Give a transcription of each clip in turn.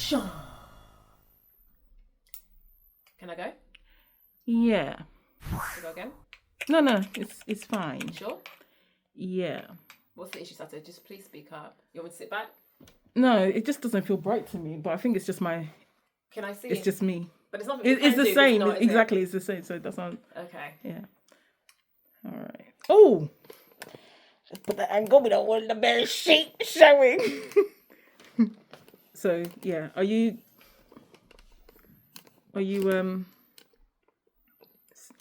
Action. Can I go? Yeah. Can I go again? No, it's fine. Sure? Yeah. What's the issue, Sato? Just please speak up. You want me to sit back? No, it just doesn't feel bright to me, but I think it's just my... Can I see? It's just me. But it's not... It's the same. Exactly, it's the same, so that's not... Okay. Yeah. All right. Oh! Just put the angle, we don't want the bare sheet showing. So, yeah. Are you...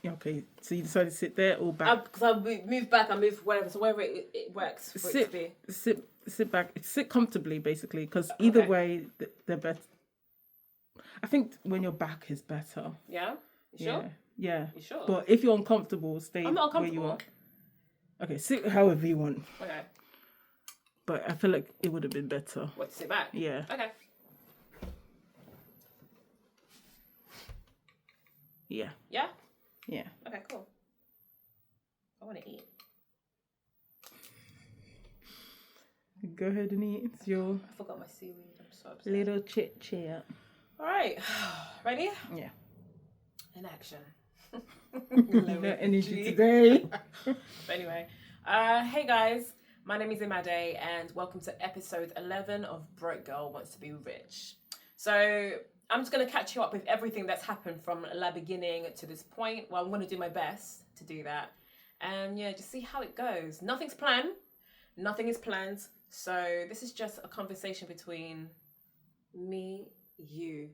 Yeah, okay, so you decided to sit there or back? Because I move back, I move wherever, so wherever it works for it to be. Sit back, sit comfortably, basically, because either way, they're better. I think when your back is better. Yeah? You sure? Yeah. You sure? But if you're uncomfortable, stay I'm not where you are. Okay, sit however you want. Okay. But I feel like it would have been better. What, to sit back? Yeah. Okay. Yeah. Yeah? Yeah. Okay, cool. I want to eat. Go ahead and eat. It's your I forgot my seaweed. I'm so upset. little chit-chat. All right. Ready? Yeah. In action. No energy today. But anyway, hey guys, my name is IMADE and welcome to episode 11 of Broke Girl Wants to Be Rich. So I'm just going to catch you up with everything that's happened from the beginning to this point. Well, I'm going to do my best to do that. And yeah, just see how it goes. Nothing's planned. Nothing is planned. So this is just a conversation between me, you,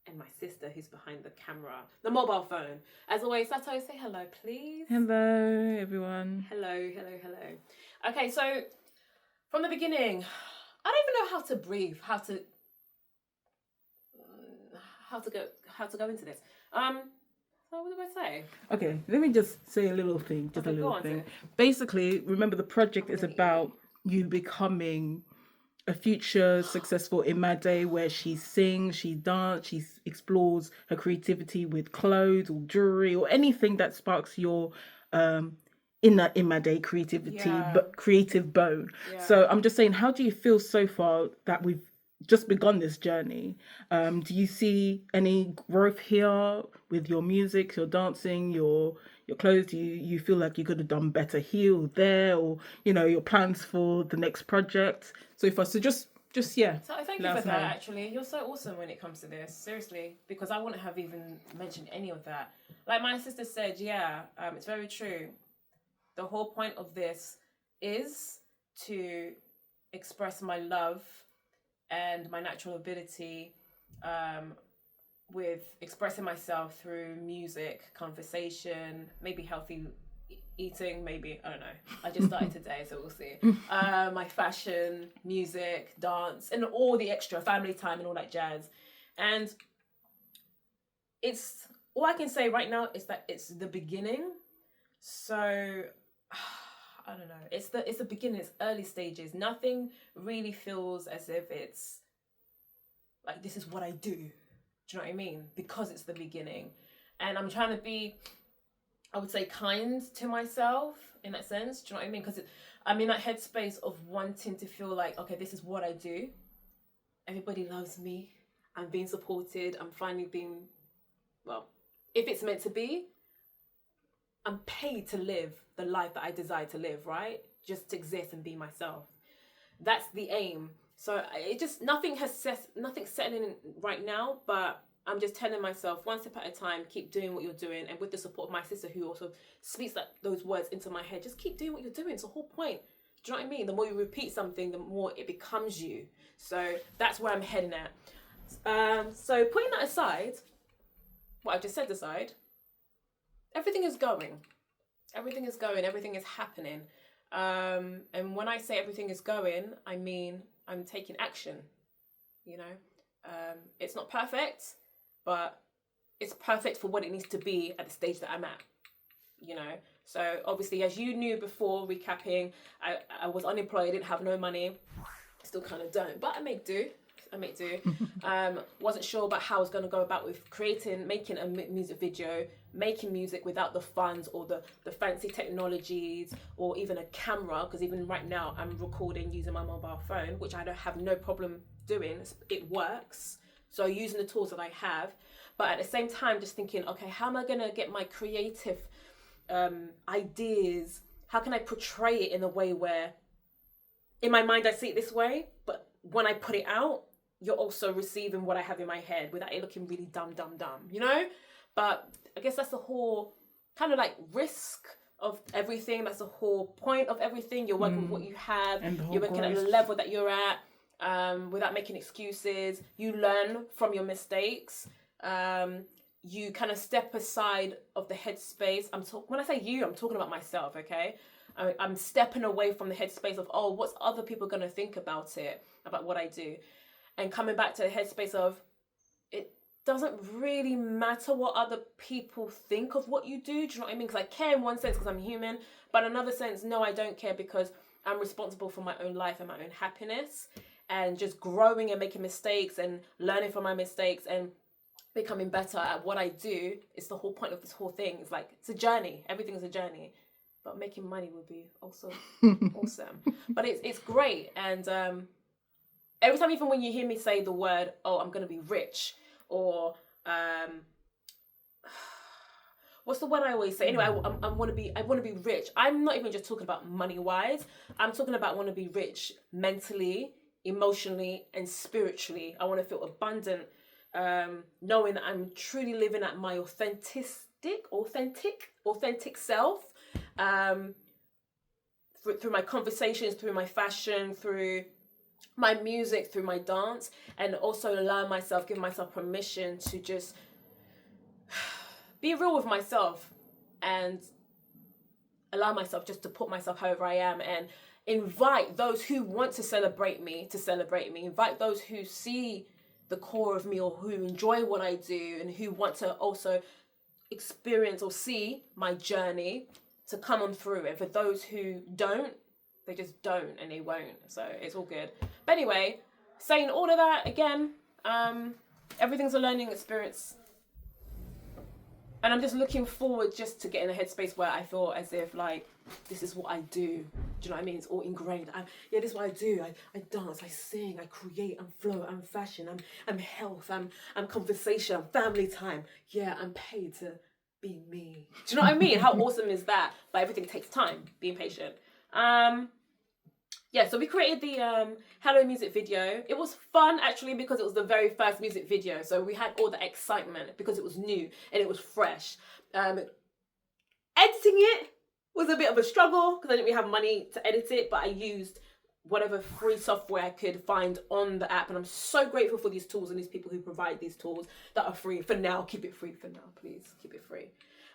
and my sister who's behind the camera, the mobile phone. As always, Sato, say hello, please. Hello, everyone. Hello. Okay, so from the beginning, I don't even know how to breathe, how to go into this. So what do I say? Okay, let me just say a little thing, Basically, remember the project is about you becoming a future successful IMADE where she sings, she dances, she explores her creativity with clothes or jewelry or anything that sparks your inner IMADE creativity, but creative bone. Yeah. So I'm just saying, how do you feel so far that we've just begun this journey? Do you see any growth here with your music, your dancing, your clothes? Do you feel like you could have done better here or there, or your plans for the next project so far? So just yeah. So thank you for that. Actually, you're so awesome when it comes to this. Seriously, because I wouldn't have even mentioned any of that. Like my sister said, it's very true. The whole point of this is to express my love and my natural ability with expressing myself through music, conversation, maybe healthy eating, maybe, I don't know. I just started today, so we'll see. My fashion, music, dance, and all the extra family time and all that jazz. And it's, all I can say right now is that it's the beginning. So, I don't know. It's the beginning, it's early stages. Nothing really feels as if it's like, this is what I do. Do you know what I mean? Because it's the beginning. And I'm trying to be, I would say, kind to myself in that sense. Do you know what I mean? Because I'm in that headspace of wanting to feel like, okay, this is what I do. Everybody loves me. I'm being supported. I'm finally being, well, if it's meant to be, I'm paid to live the life that I desire to live, right? Just to exist and be myself. That's the aim. So it just, nothing's settling in right now, but I'm just telling myself one step at a time, keep doing what you're doing. And with the support of my sister, who also speaks those words into my head, just keep doing what you're doing. It's the whole point. Do you know what I mean? The more you repeat something, the more it becomes you. So that's where I'm heading at. So putting that aside, what I just said aside, everything is going. Everything is going. Everything is happening. And when I say everything is going, I mean I'm taking action. It's not perfect, but it's perfect for what it needs to be at the stage that I'm at. So obviously, as you knew before, recapping, I was unemployed, didn't have no money, still kind of don't, but I make do. Wasn't sure about how I was going to go about with making a music video, making music without the funds or the fancy technologies or even a camera, because even right now I'm recording using my mobile phone, which I don't have no problem doing. It works. So using the tools that I have, but at the same time, just thinking, okay, how am I going to get my creative ideas? How can I portray it in a way where in my mind I see it this way, but when I put it out, you're also receiving what I have in my head without it looking really dumb, you know? But I guess that's the whole kind of like risk of everything. That's the whole point of everything. You're working with what you have. You're working at the level that you're at without making excuses. You learn from your mistakes. You kind of step aside of the headspace. When I say you, I'm talking about myself, okay? I'm stepping away from the headspace of, oh, what's other people going to think about it, about what I do? And coming back to the headspace of, it doesn't really matter what other people think of what you do. Do you know what I mean? Because I care in one sense because I'm human, but in another sense, no, I don't care because I'm responsible for my own life and my own happiness, and just growing and making mistakes and learning from my mistakes and becoming better at what I do. It's the whole point of this whole thing. It's like, it's a journey. Everything is a journey. But making money would be also awesome. But it's great. And every time, even when you hear me say the word, oh, I'm going to be rich, or what's the word I always say? Anyway, I want to be rich. I'm not even just talking about money wise. I'm talking about want to be rich mentally, emotionally, and spiritually. I want to feel abundant, knowing that I'm truly living at my authentic self, through my conversations, through my fashion, through my music, through my dance, and also give myself permission to just be real with myself and allow myself just to put myself however I am, and invite those who want to celebrate me, invite those who see the core of me or who enjoy what I do and who want to also experience or see my journey to come on through. And for those who don't, they just don't and they won't. So it's all good. But anyway, saying all of that again, everything's a learning experience. And I'm just looking forward just to get in a headspace where I feel as if like, this is what I do. Do you know what I mean? It's all ingrained. This is what I do. I dance, I sing, I create, I'm flow, I'm fashion, I'm health, I'm conversation, I'm family time. Yeah, I'm paid to be me. Do you know what I mean? How awesome is that? But everything takes time, being patient. So we created the Hello music video. It was fun actually because it was the very first music video. So we had all the excitement because it was new and it was fresh. Editing it was a bit of a struggle because I didn't really have money to edit it, but I used whatever free software I could find on the app. And I'm so grateful for these tools and these people who provide these tools that are free for now. Keep it free for now, please. Keep it free.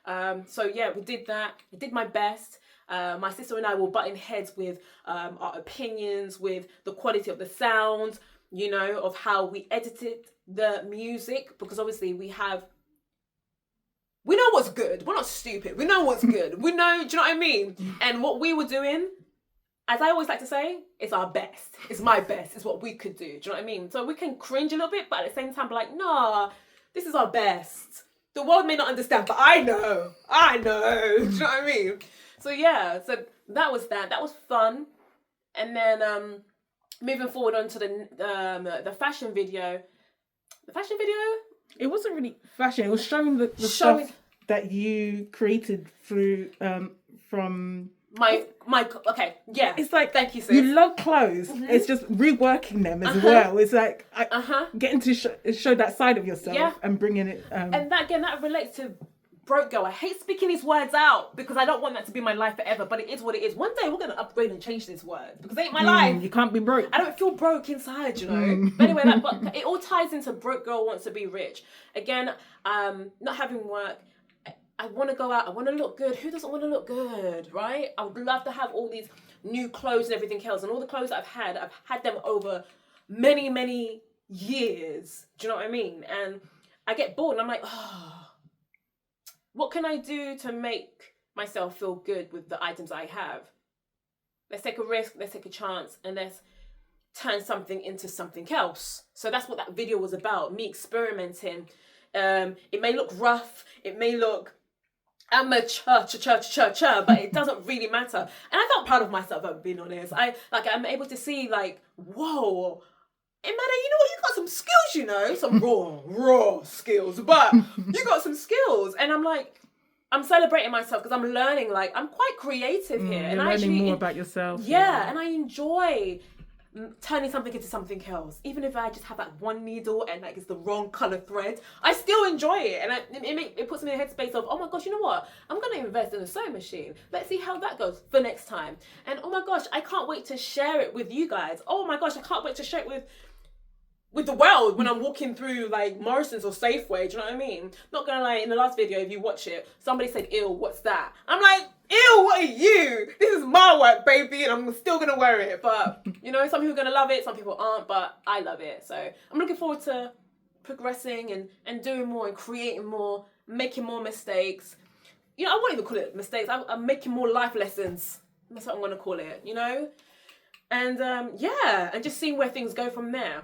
We did that. I did my best. My sister and I will butt in heads with our opinions, with the quality of the sound, you know, of how we edited the music, because obviously we know what's good. We're not stupid. We know what's good. We know, do you know what I mean? And what we were doing, as I always like to say, it's our best. It's my best. It's what we could do. Do you know what I mean? So we can cringe a little bit, but at the same time be like, nah, this is our best. The world may not understand, but I know. Do you know what I mean? So yeah, so that was that. That was fun. And then moving forward onto the fashion video. The fashion video? It wasn't really fashion. It was showing the stuff that you created through from my okay, yeah. It's like, thank you, sis. You love clothes. Mm-hmm. It's just reworking them as well. It's like getting to show that side of yourself and bringing it. And that again, that relates to broke girl. I hate speaking these words out because I don't want that to be my life forever. But it is what it is. One day we're gonna upgrade and change this word because it ain't my life. You can't be broke. I don't feel broke inside, you know. But anyway, but it all ties into broke girl wants to be rich. Again, not having work. I want to go out. I want to look good. Who doesn't want to look good, right? I would love to have all these new clothes and everything else. And all the clothes I've had them over many, many years. Do you know what I mean? And I get bored and I'm like, what can I do to make myself feel good with the items I have? Let's take a risk. Let's take a chance. And let's turn something into something else. So that's what that video was about. Me experimenting. It may look rough. It may look amateur, but it doesn't really matter. And I felt proud of myself, if I'm being honest. I'm able to see like, whoa, IMADE, you know what? You got some skills, you know, some raw skills, but you got some skills. And I'm like, I'm celebrating myself because I'm learning, like, I'm quite creative here. And learning more about yourself. Yeah, and I enjoy turning something into something else. Even if I just have that one needle and like it's the wrong color thread, I still enjoy it. And it puts me in a headspace of, oh my gosh, you know what? I'm going to invest in a sewing machine. Let's see how that goes for next time. And oh my gosh, I can't wait to share it with you guys. Oh my gosh, I can't wait to share it with the world when I'm walking through like Morrison's or Safeway. Do you know what I mean? Not gonna lie, in the last video, if you watch it, somebody said, ew, what's that? I'm like, ew, what are you? This is my work, baby, and I'm still gonna wear it. But, you know, some people are gonna love it, some people aren't, but I love it. So I'm looking forward to progressing and doing more and creating more, making more mistakes. You know, I won't even call it mistakes. I'm making more life lessons. That's what I'm gonna call it, you know? And yeah, and just seeing where things go from there.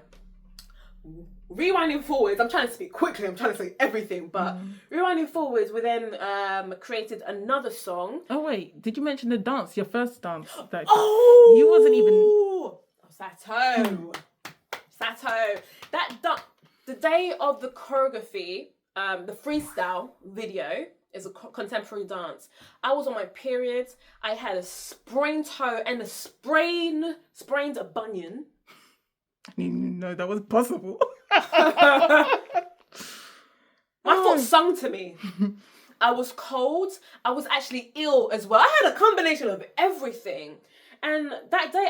Rewinding forwards, I'm trying to speak quickly, I'm trying to say everything, but rewinding forwards, we then created another song. Oh wait, did you mention the dance, your first dance? Oh! You wasn't even... Sato. The day of the choreography, the freestyle video is a contemporary dance. I was on my period, I had a sprained toe and a sprained bunion. I didn't even know that was possible. My foot sung to me. I was cold. I was actually ill as well. I had a combination of everything. And that day,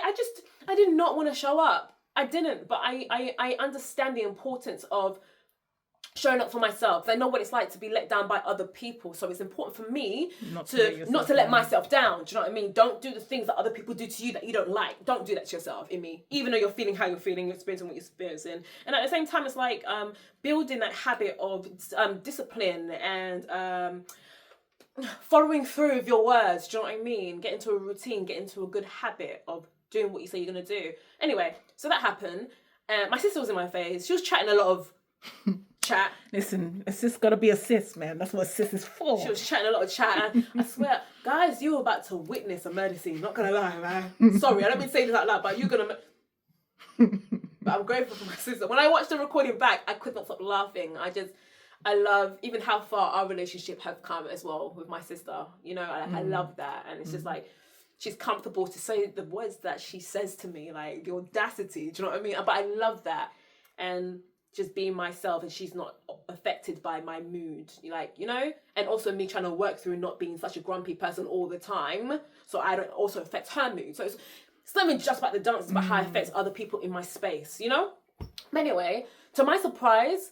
I did not want to show up. I didn't, but I understand the importance of showing up for myself. I know what it's like to be let down by other people. So it's important for me not to let myself down. Do you know what I mean? Don't do the things that other people do to you that you don't like. Don't do that to yourself, even though you're feeling how you're feeling, you're experiencing what you're experiencing. And at the same time, it's like building that habit of discipline and following through with your words. Do you know what I mean? Get into a routine, get into a good habit of doing what you say you're going to do. Anyway, so that happened. My sister was in my face. She was chatting a lot of chat. Listen, a sis gotta be a sis, man. That's what a sis is for. She was chatting a lot of chat, and I swear, guys, you were about to witness a murder scene. Not gonna lie, man. Sorry, I don't mean saying this out loud, but you're gonna. But I'm grateful for my sister. When I watched the recording back, I could not stop laughing. I love even how far our relationship have come as well with my sister. You know, I love that, and it's just like she's comfortable to say the words that she says to me, like the audacity. Do you know what I mean? But I love that, and just being myself, and she's not affected by my mood, like, you know, and also me trying to work through not being such a grumpy person all the time, so I don't also affect her mood. So it's not even just about the dance, it's about how it affects other people in my space, you know. But anyway, to my surprise,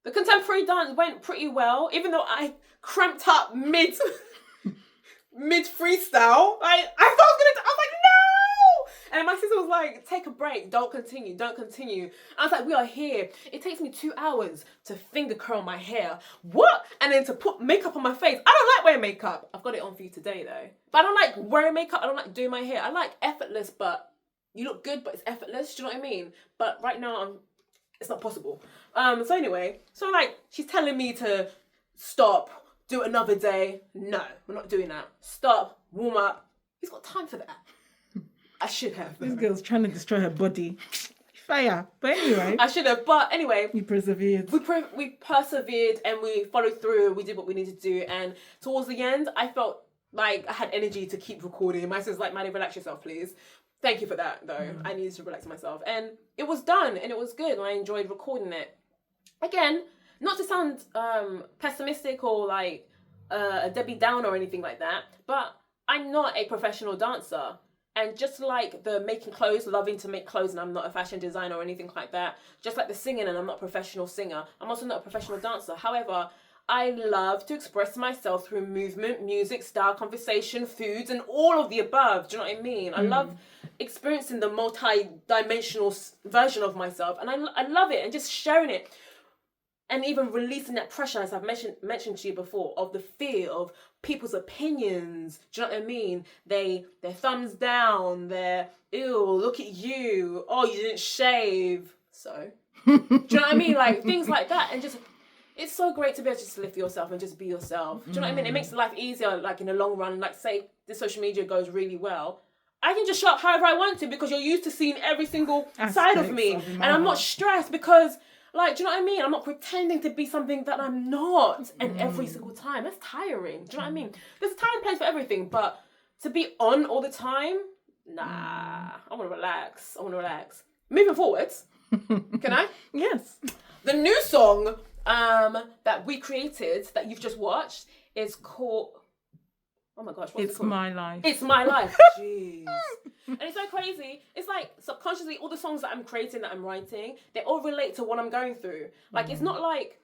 the contemporary dance went pretty well, even though I cramped up mid freestyle. I thought I was like, no. And my sister was like, take a break, don't continue. I was like, we are here. It takes me 2 hours to finger curl my hair. What? And then to put makeup on my face. I don't like wearing makeup. I've got it on for you today though. But I don't like wearing makeup. I don't like doing my hair. I like effortless, but you look good, but it's effortless. Do you know what I mean? But right now, it's not possible. So anyway, so like, she's telling me to stop, do another day. No, we're not doing that. Stop, warm up. Who's got time for that? I should have. This girl's trying to destroy her body. Fire. But anyway. I should have. But anyway. We persevered. We persevered and we followed through. We did what we needed to do. And towards the end, I felt like I had energy to keep recording. My sister's like, Maddie, relax yourself, please. Thank you for that, though. I needed to relax myself. And it was done. And it was good. And I enjoyed recording it. Again, not to sound pessimistic or like a Debbie Downer or anything like that. But I'm not a professional dancer. And just like the making clothes, loving to make clothes, and I'm not a fashion designer or anything like that. Just like the singing, and I'm not a professional singer. I'm also not a professional dancer. However, I love to express myself through movement, music, style, conversation, foods, and all of the above. Do you know what I mean? I love experiencing the multi-dimensional version of myself. And I love it, and just sharing it. And even releasing that pressure, as I've mentioned to you before, of the fear of people's opinions. Do you know what I mean? Their thumbs down, their, ew, look at you. Oh, you didn't shave. So, do you know what I mean? Like, things like that. And just, it's so great to be able to just live for yourself and just be yourself. Do you know what I mean? It makes life easier, like, in the long run. Like, say, the social media goes really well. I can just show up however I want to because you're used to seeing every single side of me. And I'm not stressed because, like, do you know what I mean? I'm not pretending to be something that I'm not. And every single time, that's tiring. Do you know what I mean? There's a time and place for everything, but to be on all the time, nah. I want to relax. Moving forwards, can I? Yes. The new song that we created, that you've just watched, is called... Oh my gosh, what's it called? My Life. It's My Life. Jeez. And it's so crazy. It's like subconsciously all the songs that I'm creating, that I'm writing, they all relate to what I'm going through. Like it's not like,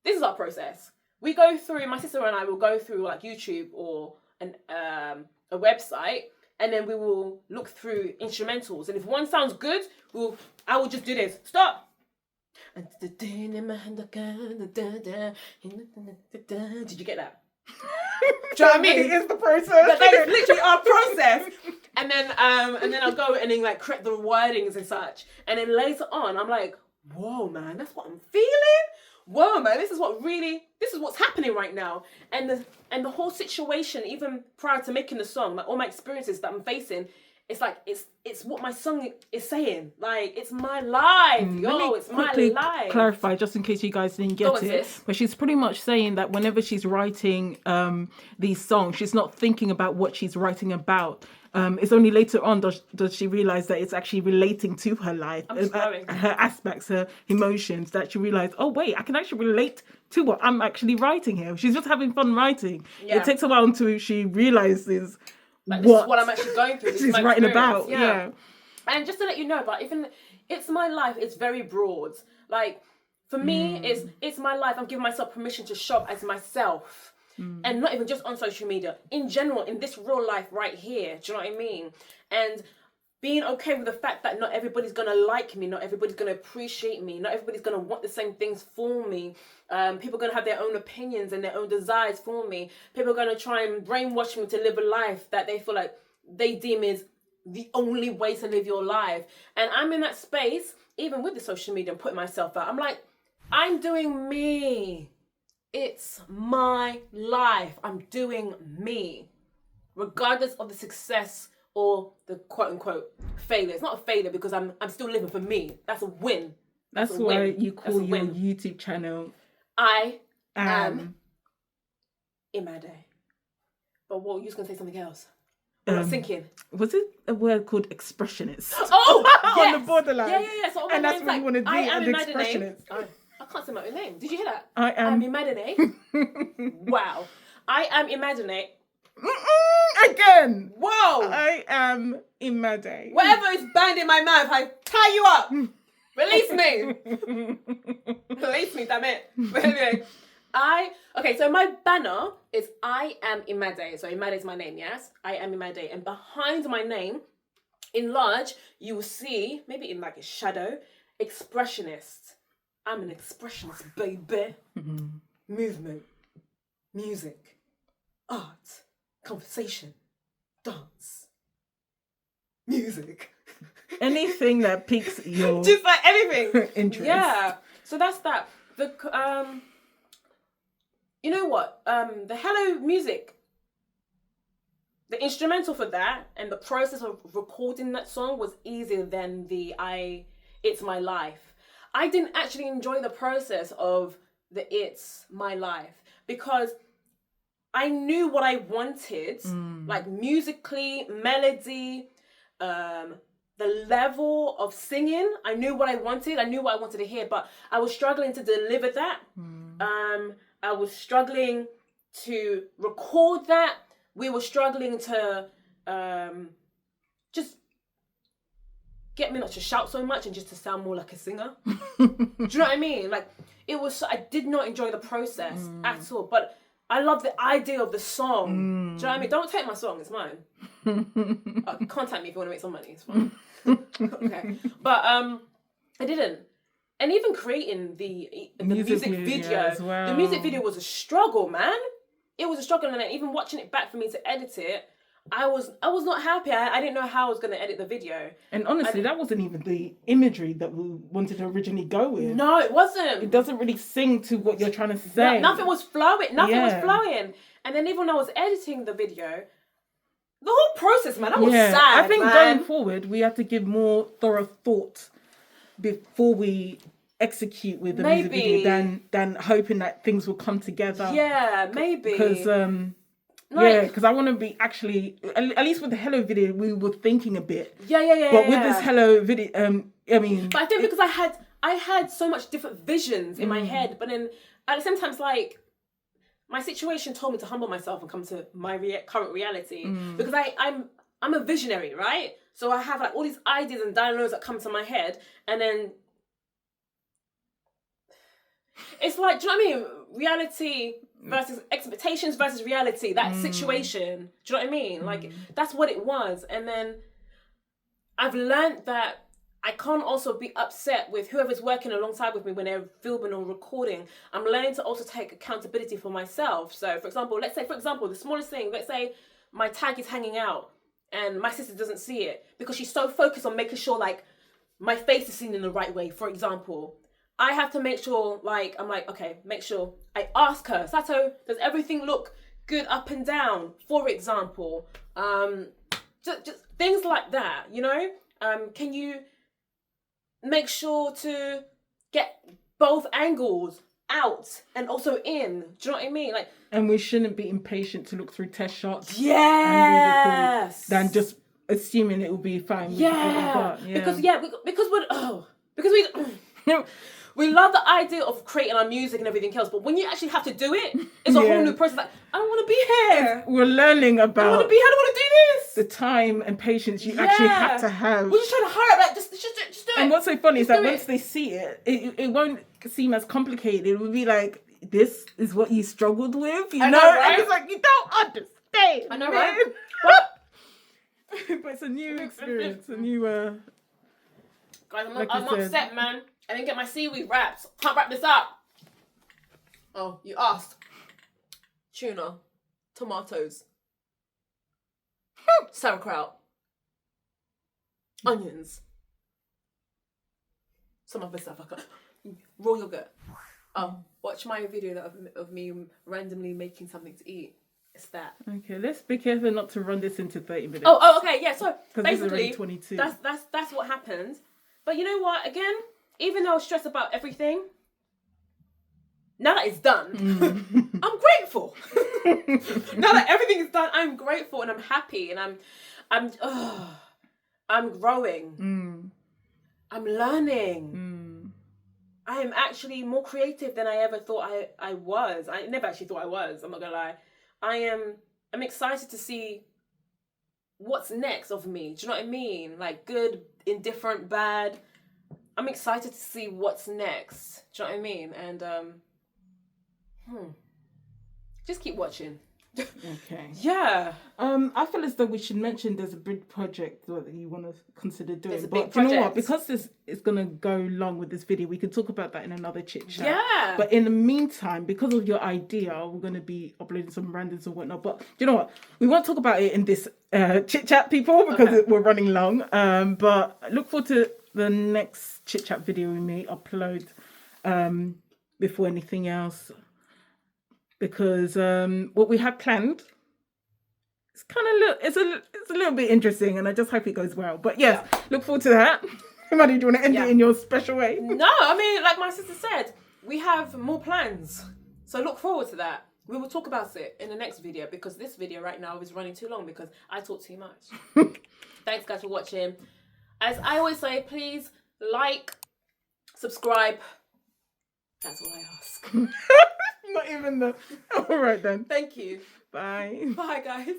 this is our process. We go through, my sister and I will go through like YouTube or a website, and then we will look through instrumentals. And if one sounds good, I will just do this. Stop. Did you get that? Do you know what I mean? It is the process. That is literally our process. And then I'll go and then like correct the wordings and such. And then later on, I'm like, whoa, man, that's what I'm feeling. Whoa, man, this is what's happening right now. And the whole situation, even prior to making the song, like all my experiences that I'm facing, it's like it's what my song is saying. Like it's my life, it's my life. Clarify, just in case you guys didn't get it. But she's pretty much saying that whenever she's writing these songs, she's not thinking about what she's writing about. It's only later on does she realize that it's actually relating to her life, her aspects, her emotions, that she realized, oh wait, I can actually relate to what I'm actually writing here. She's just having fun writing. Yeah. It takes a while until she realizes like, this is what I'm actually going through. She's writing about. Yeah. And just to let you know, but even It's My Life, it's very broad. Like for me, it's my life. I'm giving myself permission to shop as myself. And not even just on social media, in general, in this real life right here. Do you know what I mean? And being okay with the fact that not everybody's going to like me, not everybody's going to appreciate me, not everybody's going to want the same things for me. People are going to have their own opinions and their own desires for me. People are going to try and brainwash me to live a life that they feel like they deem is the only way to live your life. And I'm in that space, even with the social media and putting myself out. I'm like, I'm doing me. It's my life. I'm doing me. Regardless of the success or the quote unquote failure. It's not a failure because I'm still living for me. That's a win. That's why you call your YouTube channel I am IMADE. But what, you was going to say something else? I'm not thinking. Was it a word called expressionist? Oh, yes. On the borderline. Yeah. So and that's what you want to be, an expressionist. I can't say my own name. Did you hear that? I am IMADE. Wow. I am IMADE. Again. Whoa. I am IMADE. Whatever is banned in my mouth, I tie you up. Release me. Release me, damn it. But anyway, so my banner is I am IMADE. So IMADE is my name, yes? I am IMADE. And behind my name, in large, you will see, maybe in like a shadow, expressionist. I'm an expressionist, baby. Movement, music, art, conversation, dance, music. Anything that piques your just like anything interest. Yeah. So that's that. The you know what? The Hello music, the instrumental for that and the process of recording that song was easier than It's My Life. I didn't actually enjoy the process of the It's My Life because I knew what I wanted, like musically, melody, the level of singing. I knew what I wanted. I knew what I wanted to hear, but I was struggling to deliver that. I was struggling to record that. We were struggling to just get me not to shout so much and just to sound more like a singer. Do you know what I mean? Like I did not enjoy the process at all, but I love the idea of the song. Do you know what I mean? Don't take my song, it's mine. Contact me if you want to make some money, it's fine. Okay. But I didn't. And even creating the music video as well. The music video was a struggle, man. It was a struggle, and even watching it back for me to edit it, I was not happy. I didn't know how I was going to edit the video. And honestly, that wasn't even the imagery that we wanted to originally go with. No, it wasn't. It doesn't really sing to what you're trying to say. Nothing was flowing. Nothing was flowing. And then even when I was editing the video, The whole process, man, that was sad, I think man. going forward, we have to give more thorough thought before we execute with the music video than hoping that things will come together. Yeah, maybe. Because because I want to be actually, at least with the Hello video, we were thinking a bit. Yeah. But with this Hello video, I mean, but I think because I had so much different visions in my head, but then at the same time, it's like my situation told me to humble myself and come to my current reality because I'm a visionary, right? So I have like all these ideas and dialogues that come to my head, and then it's like, do you know what I mean? Reality versus expectations versus reality. That situation. Do you know what I mean? Like that's what it was, and then I've learned that I can't also be upset with whoever's working alongside with me when they're filming or recording. I'm learning to also take accountability for myself. So, for example, the smallest thing, let's say my tag is hanging out and my sister doesn't see it because she's so focused on making sure, like, my face is seen in the right way, for example. I have to make sure, like, I'm like, okay, make sure. I ask her, Sato, does everything look good up and down? For example, just things like that, you know? Can you make sure to get both angles out and also in? Do you know what I mean? Like, and we shouldn't be impatient to look through test shots. Yes. Than just assuming it will be fine. Because we love the idea of creating our music and everything else, but when you actually have to do it, it's a whole new process. Like, I don't want to be here. We're learning about. I don't want to be here. I don't want to do this. The time and patience you actually have to have. We're just trying to hurry up. Like, just do it. And what's so funny is that once they see it, it won't seem as complicated. It will be like, this is what you struggled with, you know? Right? And it's like, you don't understand. I know, right? But it's a new experience, a new. Guys, I'm upset, man. I didn't get my seaweed wraps. Can't wrap this up. Oh, you asked. Tuna, tomatoes, sauerkraut, onions, some other stuff. Raw yogurt. Watch my video of me randomly making something to eat. It's that. Okay, let's be careful not to run this into 30 minutes. Oh, okay, yeah. So basically, 22. That's what happened. But you know what? Again, even though I was stressed about everything, now that it's done, I'm grateful. Now that everything is done, I'm grateful and I'm happy and I'm growing. I'm learning. I am actually more creative than I ever thought I was. I never actually thought I was. I'm not gonna lie. I'm excited to see what's next of me. Do you know what I mean? Like good, indifferent, bad. I'm excited to see what's next. Do you know what I mean? And just keep watching. Okay. Yeah. I feel as though we should mention there's a big project that you want to consider doing. There's a big but you know project. what? Because this is going to go long with this video, we can talk about that in another chit chat. Yeah. But in the meantime, because of your idea, we're going to be uploading some randoms and whatnot. But you know what? We won't talk about it in this chit chat, people, because we're running long. But look forward to the next chit chat video we may upload before anything else. Because what we have planned, it's a little bit interesting, and I just hope it goes well. But yes, look forward to that. Imadi, do you want to end it in your special way? No, I mean, like my sister said, we have more plans. So look forward to that. We will talk about it in the next video, because this video right now is running too long because I talk too much. Thanks guys for watching. As I always say, please like, subscribe. That's all I ask. Not even the... All right then. Thank you. Bye. Bye guys.